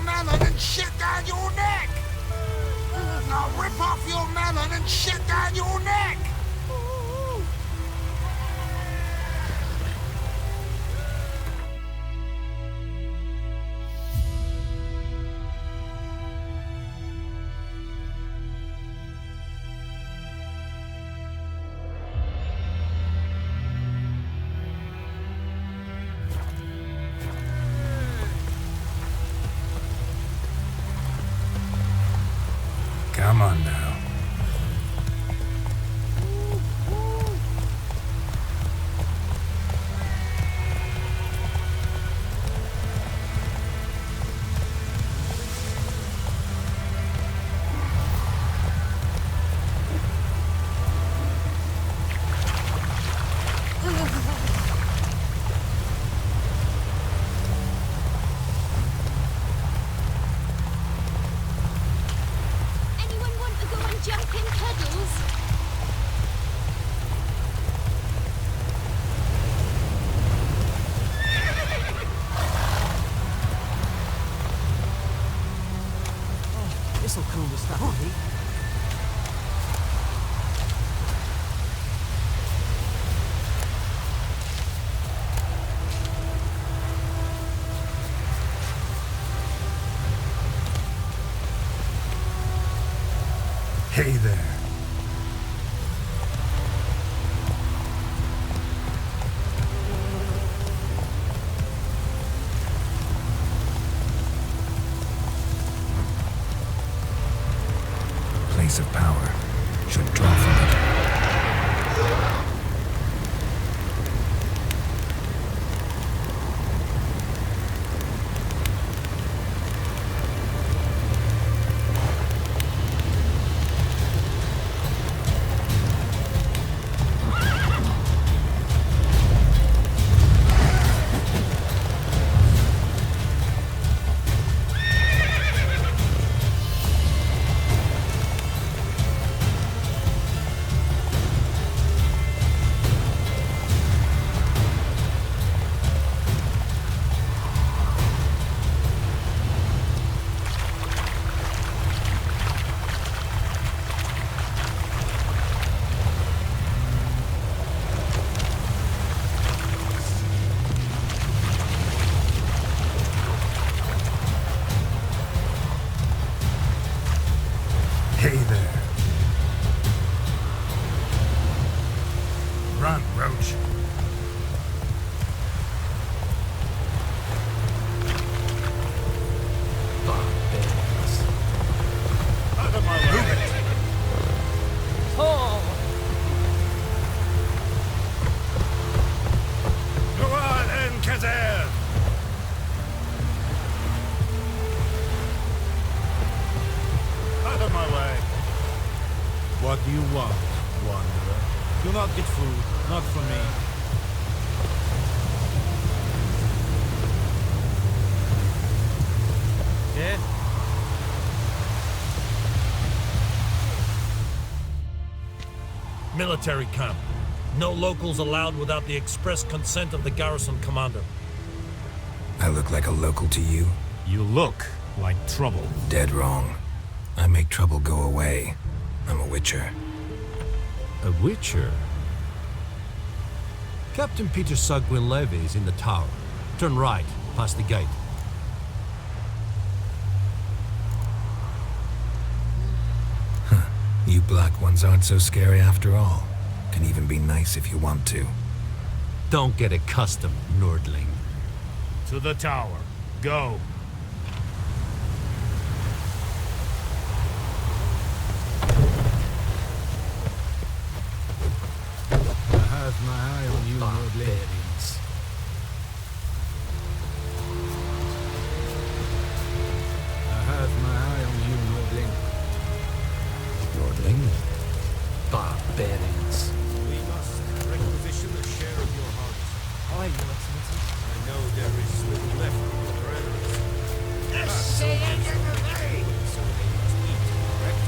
melon and shit down your neck! I'll rip off your melon and shit down your neck! Come on now. This'll cool the stuff in heat. Hey there. Place of power should draw from it. Hey there. Run, Roach. Out of my way. Go on, Enkazer. Out of my way. What do you want, wanderer? Do not get food, not from me. Yeah? Military camp. No locals allowed without the express consent of the garrison commander. I look like a local to you? You look like trouble. Dead wrong. I make trouble go away. I'm a witcher. A witcher? Captain Peter Sugwin Levy is in the tower. Turn right, past the gate. You black ones aren't so scary after all. Can even be nice if you want to. Don't get accustomed, Nordling. To the tower. Go. I have my eye on you, Nordling. I have my eye on you, Nordling. Nordling? Barbarians. We must requisition a share of your harvest. Aye, Your Excellency. I know there is little left for the renters. This the end of the day! So they must eat, correct?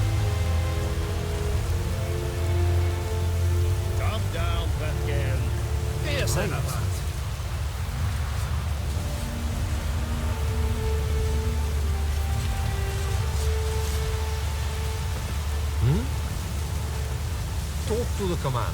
Calm down, Patgan. Yes, enough. To the commander.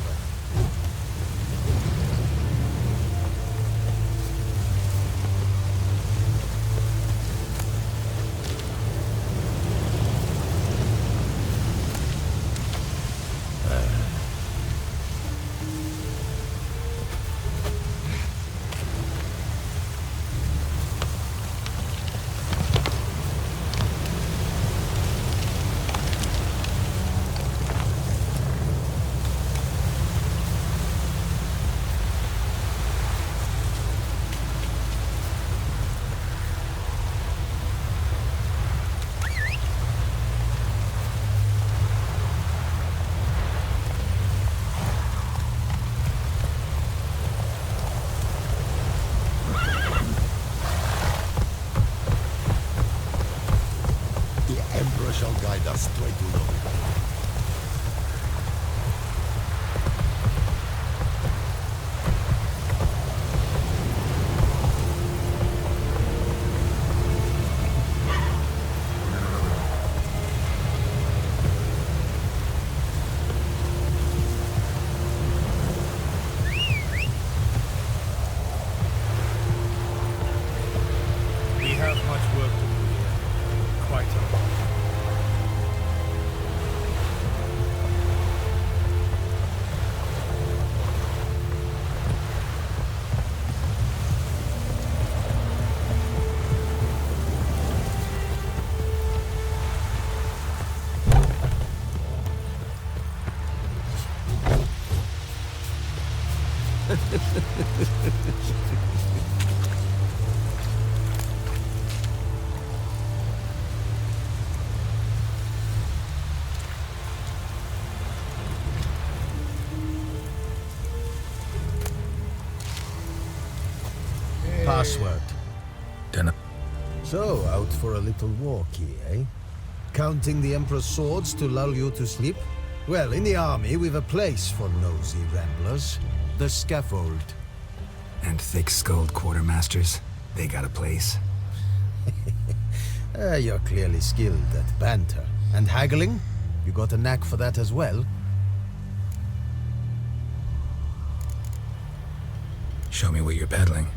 Shall guide us straight to Lord. We have much work to do here. Quite a lot. Password. Dunno. So, out for a little walk here, eh? Counting the Emperor's swords to lull you to sleep? Well, in the army, we've a place for nosy ramblers. The scaffold. And thick-skulled quartermasters, they got a place. You're clearly skilled at banter. And haggling? You got a knack for that as well? Show me what you're peddling.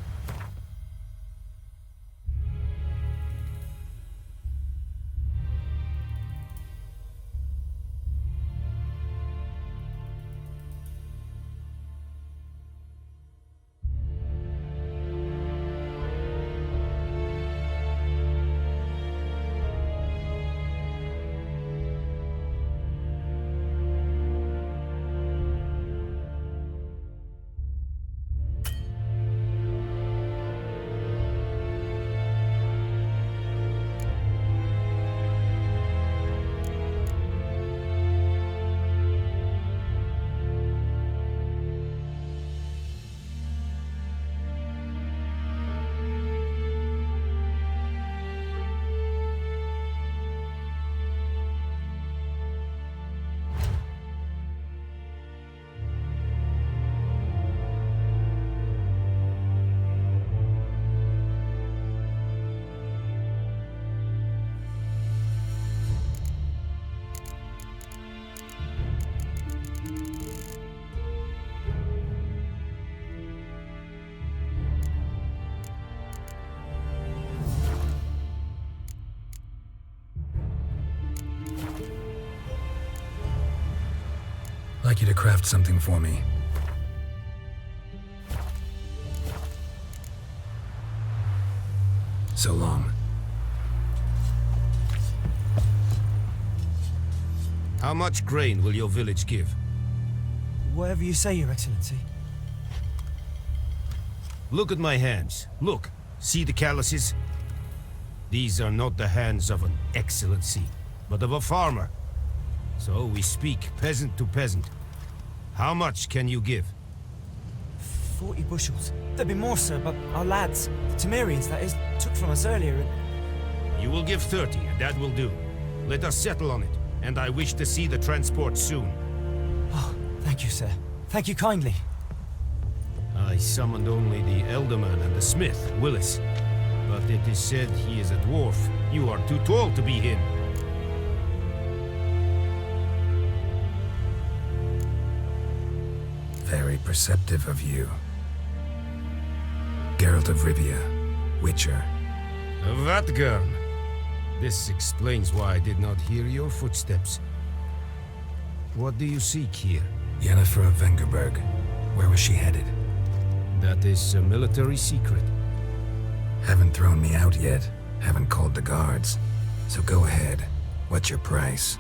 I'd like you to craft something for me. So long. How much grain will your village give? Whatever you say, Your Excellency. Look at my hands. Look. See the calluses? These are not the hands of an excellency, but of a farmer. So we speak peasant to peasant. How much can you give? 40 bushels. There'd be more, sir, but our lads, the Temerians, that is, took from us earlier and... You will give 30, and that will do. Let us settle on it, and I wish to see the transport soon. Oh, thank you, sir. Thank you kindly. I summoned only the Elderman and the smith, Willis. But it is said he is a dwarf. You are too tall to be him. perceptive of you. Geralt of Rivia, Witcher. Vatgern! This explains why I did not hear your footsteps. What do you seek here? Yennefer of Vengerberg. Where was she headed? That is a military secret. Haven't thrown me out yet. Haven't called the guards. So go ahead. What's your price?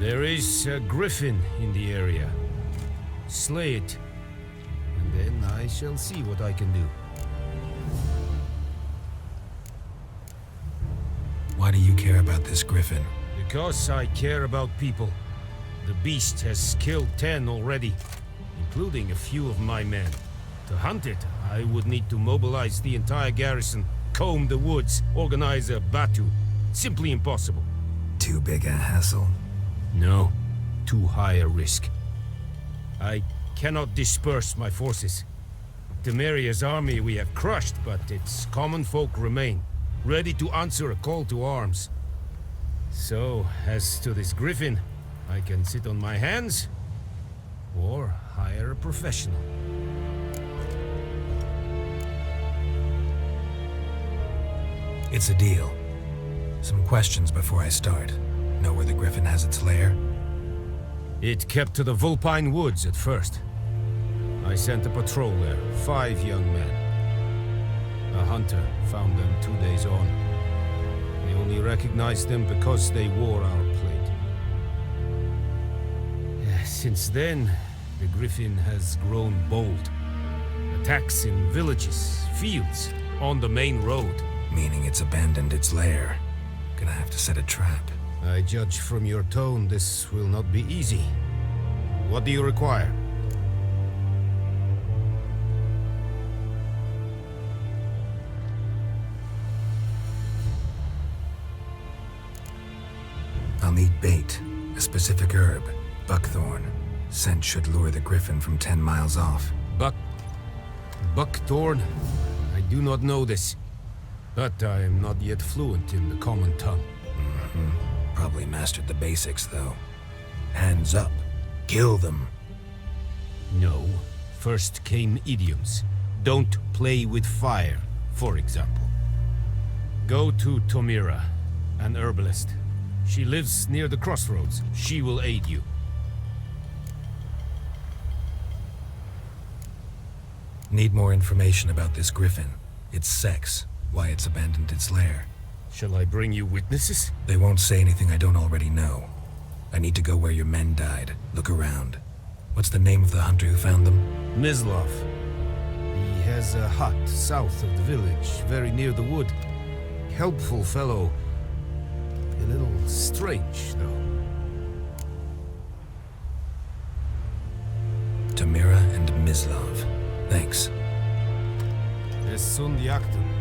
There is a griffin in the area. Slay it, and then I shall see what I can do. Why do you care about this griffin? Because I care about people. The beast has killed 10 already, including a few of my men. To hunt it, I would need to mobilize the entire garrison, comb the woods, organize a batu. Simply impossible. Too big a hassle? No, too high a risk. I cannot disperse my forces. Temeria's army we have crushed, but its common folk remain, ready to answer a call to arms. So, as to this griffin, I can sit on my hands, or hire a professional. It's a deal. Some questions before I start. Know where the griffin has its lair? It kept to the Vulpine Woods at first. I sent a patrol there, 5 young men. A hunter found them 2 days on. They only recognized them because they wore our plate. Since then, the griffin has grown bold. Attacks in villages, fields, on the main road. Meaning it's abandoned its lair. Gonna have to set a trap. I judge from your tone this will not be easy. What do you require? I'll need bait, a specific herb, buckthorn. Scent should lure the griffin from 10 miles off. Buckthorn? I do not know this. But I am not yet fluent in the common tongue. Probably mastered the basics, though. Hands up. Kill them. No. First came idioms. Don't play with fire, for example. Go to Tomira, an herbalist. She lives near the crossroads. She will aid you. Need more information about this griffin. Its sex, why it's abandoned its lair. Shall I bring you witnesses? They won't say anything I don't already know. I need to go where your men died. Look around. What's the name of the hunter who found them? Mislov. He has a hut south of the village, very near the wood. Helpful fellow. A little strange, though. Tamira and Mislov. Thanks. Es sunt jagten.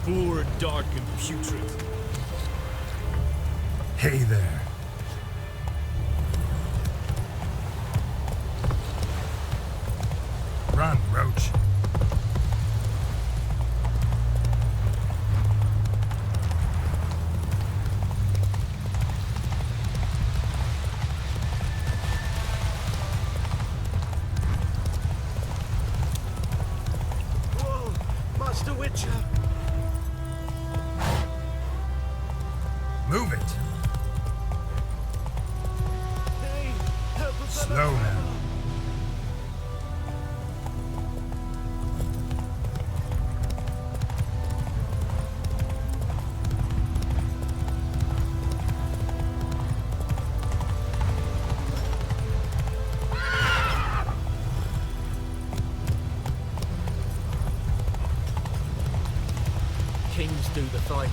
Poor, dark, and putrid. Hey there. Run, Roach. Whoa, Master Witcher! Move it. Hey, help a fellow! Slow now. do the fighting.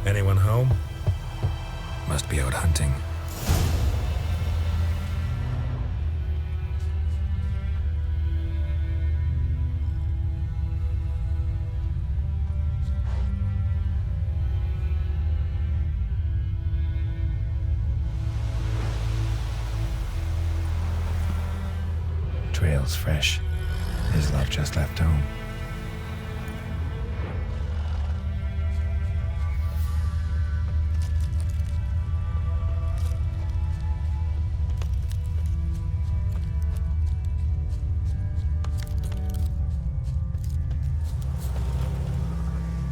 Anyone home? Must be out hunting. Trail's fresh. His love just left home.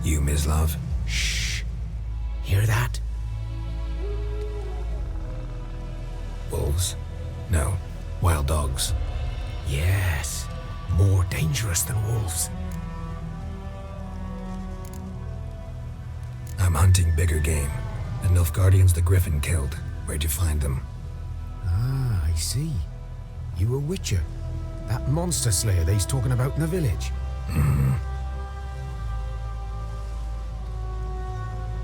You, Mislav? Shh. Hear that? Wolves? No. Wild dogs. Yes. More dangerous than wolves. I'm hunting bigger game. The Nilfgaardians the Griffin killed. Where'd you find them? Ah, I see. You a witcher. That monster slayer they's talking about in the village. Mm-hmm.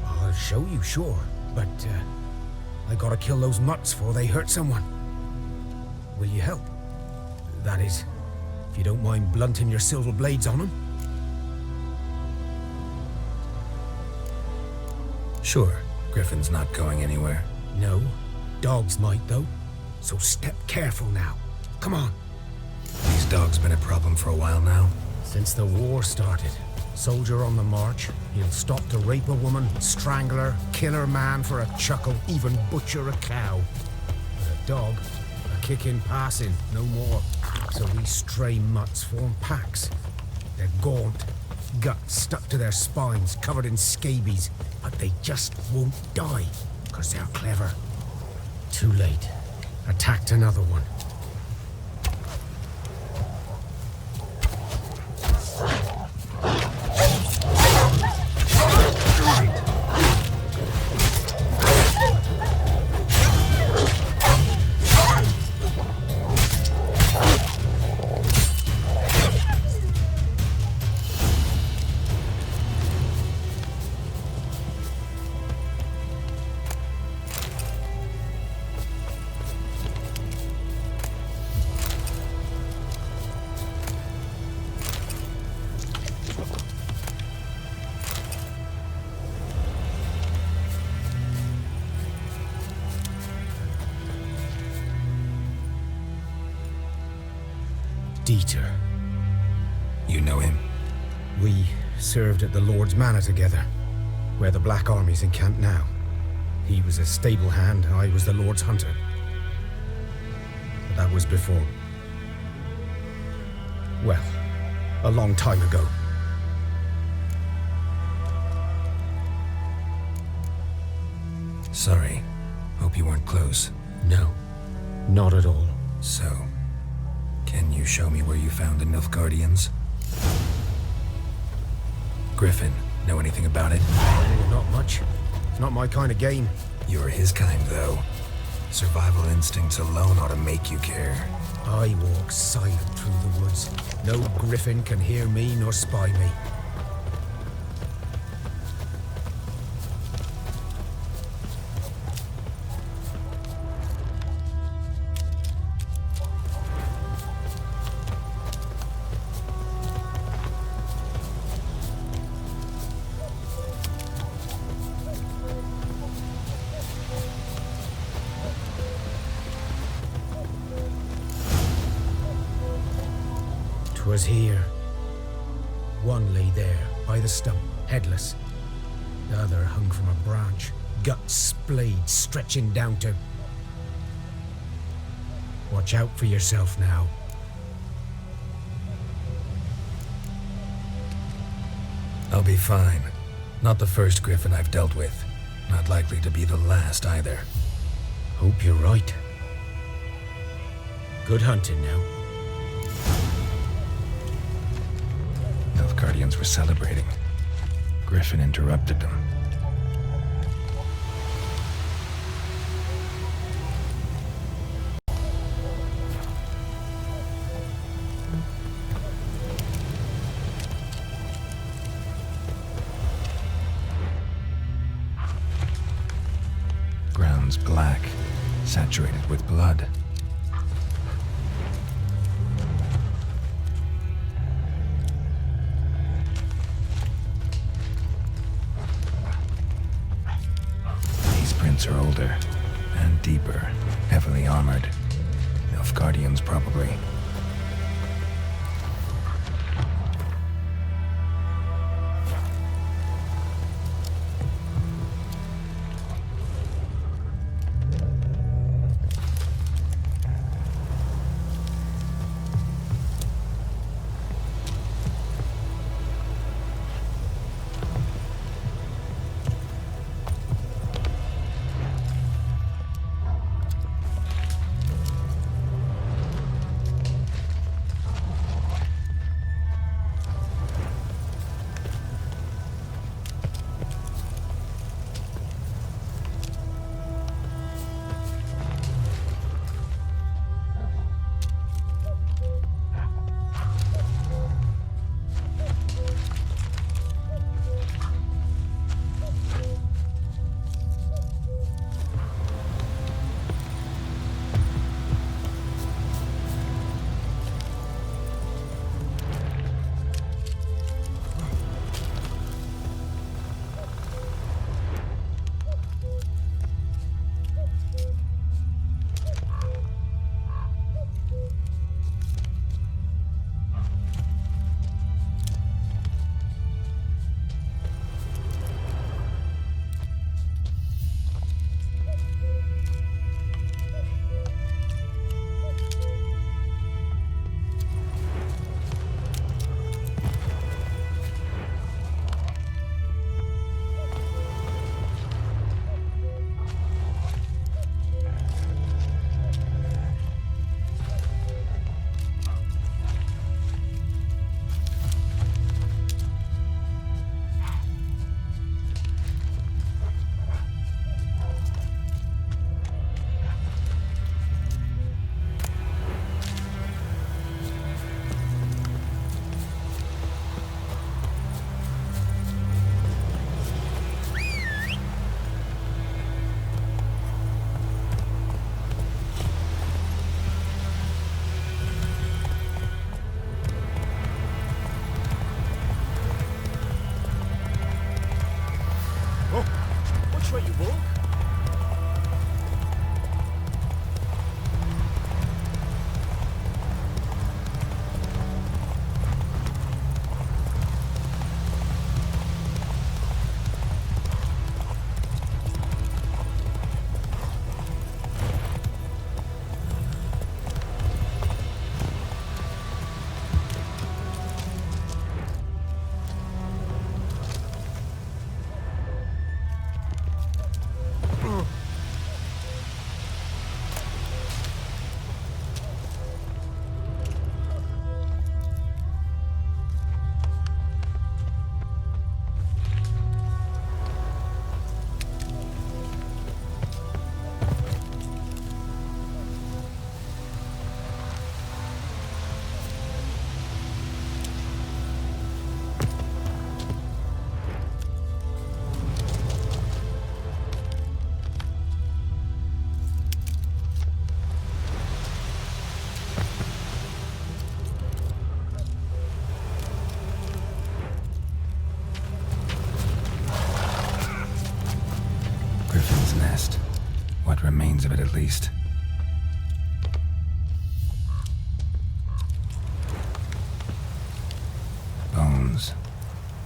I'll show you, sure. But, I gotta kill those mutts before they hurt someone. Will you help? That is, if you don't mind blunting your silver blades on them. Sure. Griffin's not going anywhere. No. Dogs might, though. So step careful now. Come on. These dogs been a problem for a while now? Since the war started. Soldier on the march, he'll stop to rape a woman, strangle her, kill her man for a chuckle, even butcher a cow. But a dog, a kick in passing, no more. So these stray mutts form packs. They're gaunt, guts stuck to their spines, covered in scabies, but they just won't die, because they're clever. Too late. Attacked another one. Dieter. You know him? We served at the Lord's Manor together, where the Black Army's encamped now. He was a stable hand, I was the Lord's hunter. But that was before. Well, a long time ago. Sorry. Hope you weren't close. No, not at all. So, can you show me where you found the Nilfgaardians? Griffin, know anything about it? Not much. It's not my kind of game. You're his kind, though. Survival instincts alone ought to make you care. I walk silent through the woods. No griffin can hear me nor spy me. Was here. One lay there, by the stump, headless. The other hung from a branch, guts splayed, stretching down to... Watch out for yourself now. I'll be fine. Not the first Griffin I've dealt with. Not likely to be the last either. Hope you're right. Good hunting now. Nilfgaardians were celebrating. Griffin interrupted them. Ground's black, saturated with blood. These prints are older and deeper, heavily armored. Nilfgaardians probably. Remains of it, at least. Bones.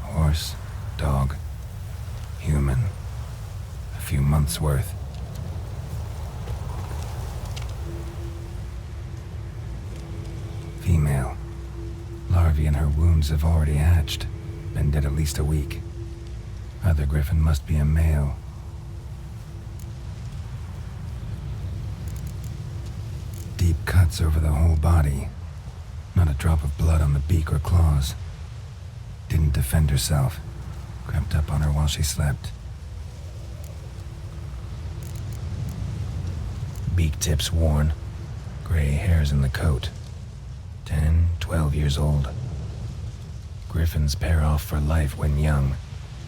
Horse, dog, human. A few months' worth. wounds have already hatched. Been dead at least a week. Other griffin must be a male. Deep cuts over the whole body. Not a drop of blood on the beak or claws. Didn't defend herself. Crept up on her while she slept. Beak tips worn. Gray hairs in the coat. 10, 12 years old. Griffins pair off for life when young.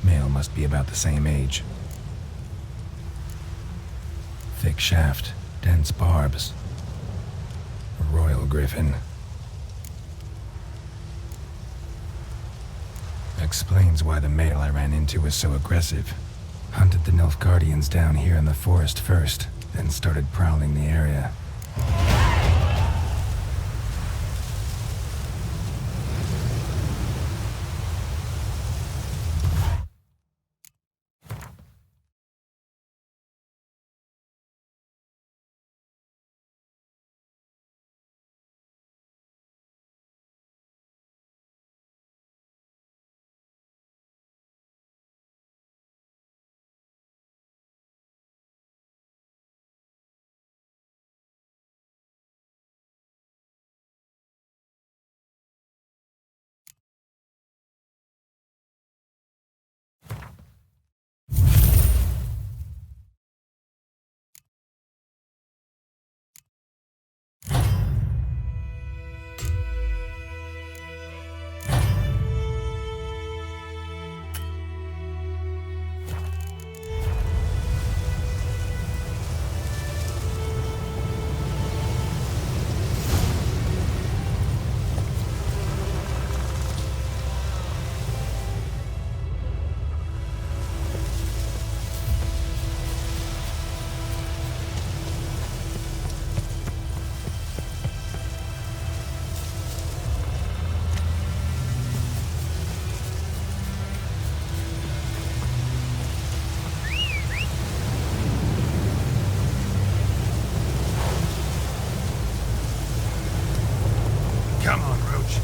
Male must be about the same age. Thick shaft, dense barbs. A royal griffin. Explains why the male I ran into was so aggressive. Hunted the Nilfgaardians down here in the forest first, then started prowling the area. Come on, Roach.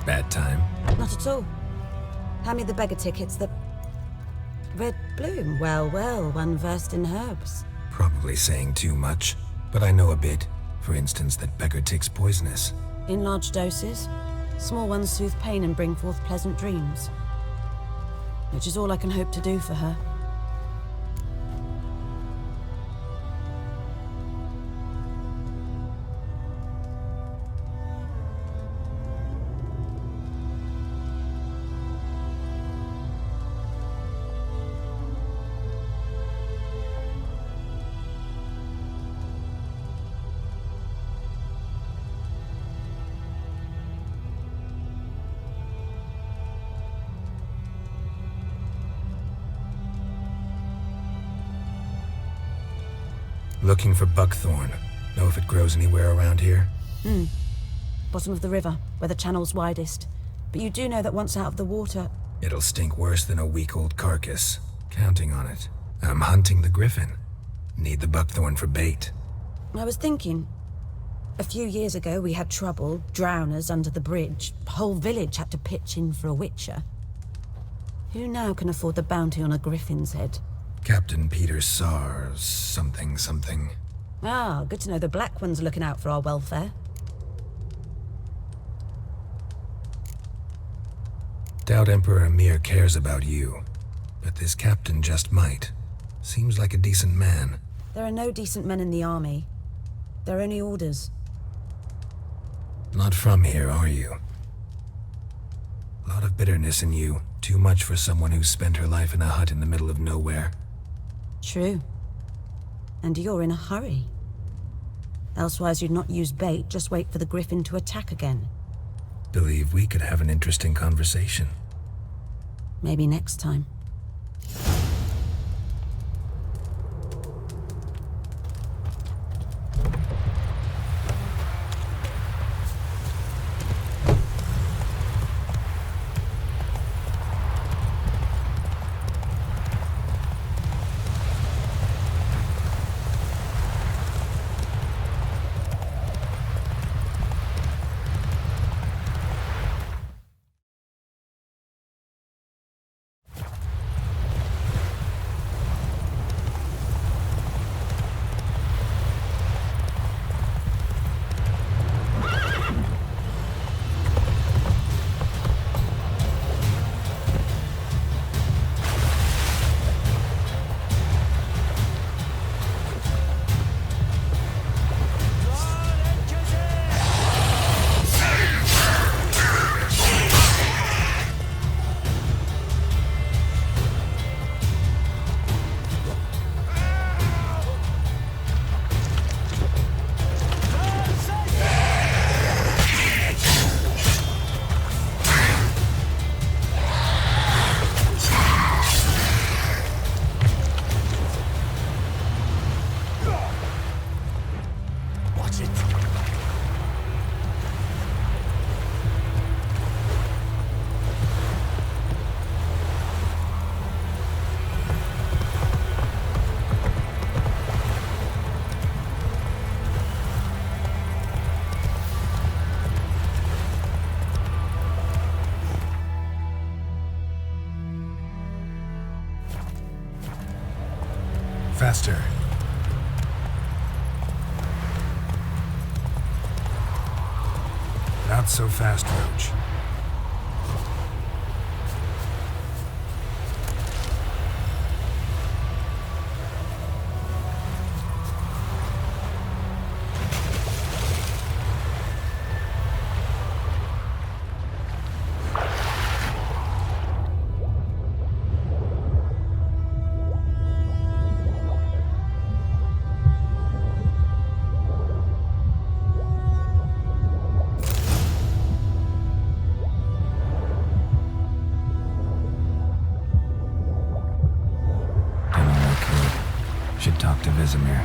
Bad time. Not at all. Hand me the beggar tickets, the... Red bloom. Well, well, one versed in herbs. Probably saying too much, but I know a bit. For instance, that beggar tick's poisonous. In large doses. Small ones soothe pain and bring forth pleasant dreams. Which is all I can hope to do for her. Looking for buckthorn. Know if it grows anywhere around here? Bottom of the river, where the channel's widest. But you do know that once out of the water... It'll stink worse than a week-old carcass. Counting on it. I'm hunting the griffin. Need the buckthorn for bait. I was thinking... A few years ago we had trouble, drowners under the bridge. Whole village had to pitch in for a witcher. Who now can afford the bounty on a griffin's head? Captain Peter Sar... something. Ah, good to know the Black One's looking out for our welfare. Doubt Emperor Emir cares about you. But this captain just might. Seems like a decent man. There are no decent men in the army. There are only orders. Not from here, are you? Lot of bitterness in you. Too much for someone who's spent her life in a hut in the middle of nowhere. True. And you're in a hurry. Elsewise you'd not use bait, just wait for the griffin to attack again. Believe we could have an interesting conversation. Maybe next time. Faster. Not so fast, Roach. Should talk to Vizimir.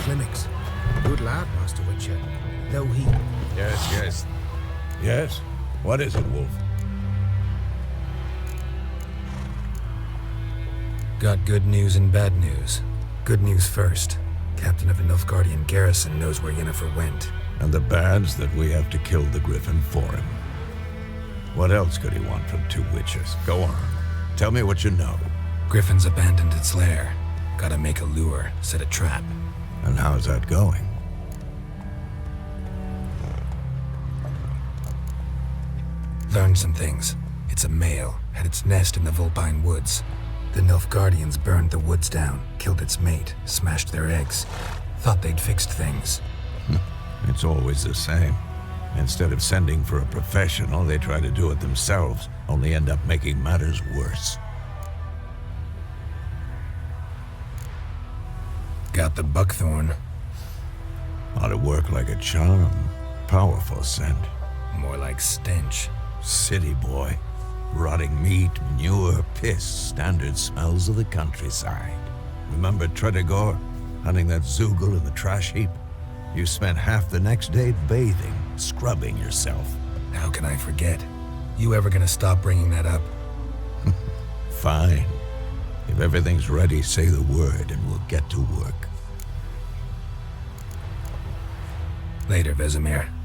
Clinics. Good lad, Master Witcher. Though he... Yes. Yes? What is it, Wolf? Got good news and bad news. Good news first. Captain of a Nilfgaardian garrison knows where Yennefer went. And the bad's that we have to kill the Griffin for him. What else could he want from two witches? Go on. Tell me what you know. Griffin's abandoned its lair. Gotta make a lure, set a trap. And how's that going? Learned some things. It's a male, had its nest in the Vulpine Woods. The Nilfgaardians burned the woods down, killed its mate, smashed their eggs. Thought they'd fixed things. It's always the same. Instead of sending for a professional, they try to do it themselves, only end up making matters worse. Got the buckthorn. Ought to work like a charm. Powerful scent. More like stench. City boy. Rotting meat, manure, piss, standard smells of the countryside. Remember Tredegor? Hunting that Zoogle in the trash heap? You spent half the next day bathing, scrubbing yourself. How can I forget? You ever gonna stop bringing that up? Fine. If everything's ready, say the word and we'll get to work. Later, Vesemir.